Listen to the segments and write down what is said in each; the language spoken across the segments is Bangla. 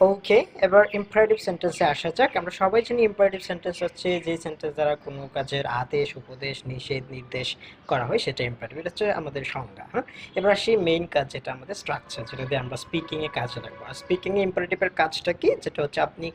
ওকে, এবার ইম্পারেটিভ সেন্টেন্সে আসা যাক। আমরা সবাই জানি ইম্পারেটিভ সেন্টেন্স হচ্ছে যে সেন্টেন্স দ্বারা কোনো কাজের আদেশ, উপদেশ, নিষেধ, নির্দেশ করা হয়, সেটা ইম্পারেটিভ। এটা হচ্ছে আমাদের সংজ্ঞা। হ্যাঁ, এবার আসি মেইন কাজ, যেটা আমাদের স্ট্রাকচার, যেটা দিয়ে আমরা স্পিকিং এ কাজে লাগবো। আর স্পিকিং এ ইম্পারেটিভের কাজটা কি? যেটা হচ্ছে আপনি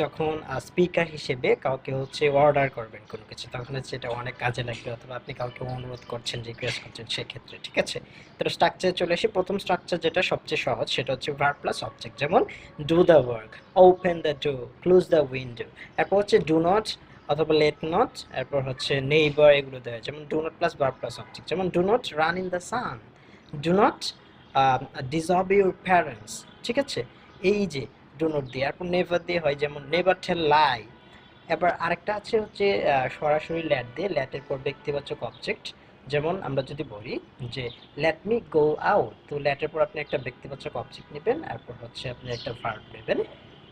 যখন স্পিকার হিসেবে কাউকে হচ্ছে অর্ডার করবেন কোনো কিছু, তখন হচ্ছে এটা অনেক কাজে লাগবে। অথবা আপনি কাউকে অনুরোধ করছেন, রিকোয়েস্ট করছেন, সেক্ষেত্রে। ঠিক আছে, তো স্ট্রাকচারে চলে আসি। প্রথম স্ট্রাকচার যেটা সবচেয়ে সহজ, সেটা হচ্ছে ভার্ব প্লাস অবজেক্ট। যেমন do the work, open the door, close the window. এরপর হচ্ছে ডু নট অথবা লেট নট, এরপর হচ্ছে নেইবার, এগুলো দেয়। যেমন do not plus verb plus object. যেমন do not run in the sun, do not disobey your parents. ঠিক আছে, এই যে ডু নট দিয়ে, এরপর নেভার দিয়ে হয়, যেমন নেভার টেল লাই। এবার আরেকটা আছে হচ্ছে সরাসরি ল্যাট দিয়ে, ল্যাটের পর ব্যক্তিবাচক অবজেক্ট। যেমন আমরা যদি বলি যে লেট মি গো আউট, তো ল্যাটের পর আপনি একটা ব্যক্তিবাচক অবজেক্ট নেবেন, এরপর হচ্ছে আপনি একটা ভার্ব নেবেন।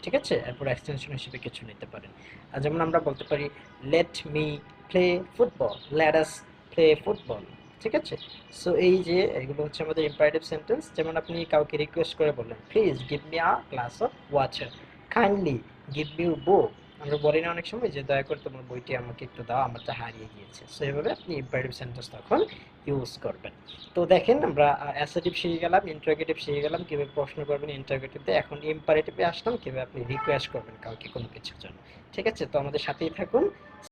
ঠিক আছে, এরপর এক্সটেনশন হিসেবে কিছু নিতে পারেন। আর যেমন আমরা বলতে পারি let me play football, let us play football. ঠিক আছে, সো এই যে এগুলো হচ্ছে আমাদের ইম্পারেটিভ সেন্টেন্স। যেমন আপনি কাউকে রিকোয়েস্ট করে বললেন, please give me a glass of water, kindly give me your book. আমরা বলি না অনেক সময় যে দয়া করে তোমার বইটি আমাকে একটু দাও, আমারটা হারিয়ে গিয়েছে। সো এভাবে আপনি ইম্পারেটিভ সেন্টেন্স তখন ইউজ করবেন। তো দেখেন, আমরা অ্যাসার্টিভ শিখে গেলাম, ইন্টারোগেটিভ শিখে গেলাম, কিভাবে প্রশ্ন করবেন ইন্টারোগেটিভ দিয়ে। এখন ইম্পারেটিভে আসলাম, কিভাবে আপনি রিকোয়েস্ট করবেন কাউকে কোনো কিছুর জন্য। ঠিক আছে, তো আমাদের সাথেই থাকুন।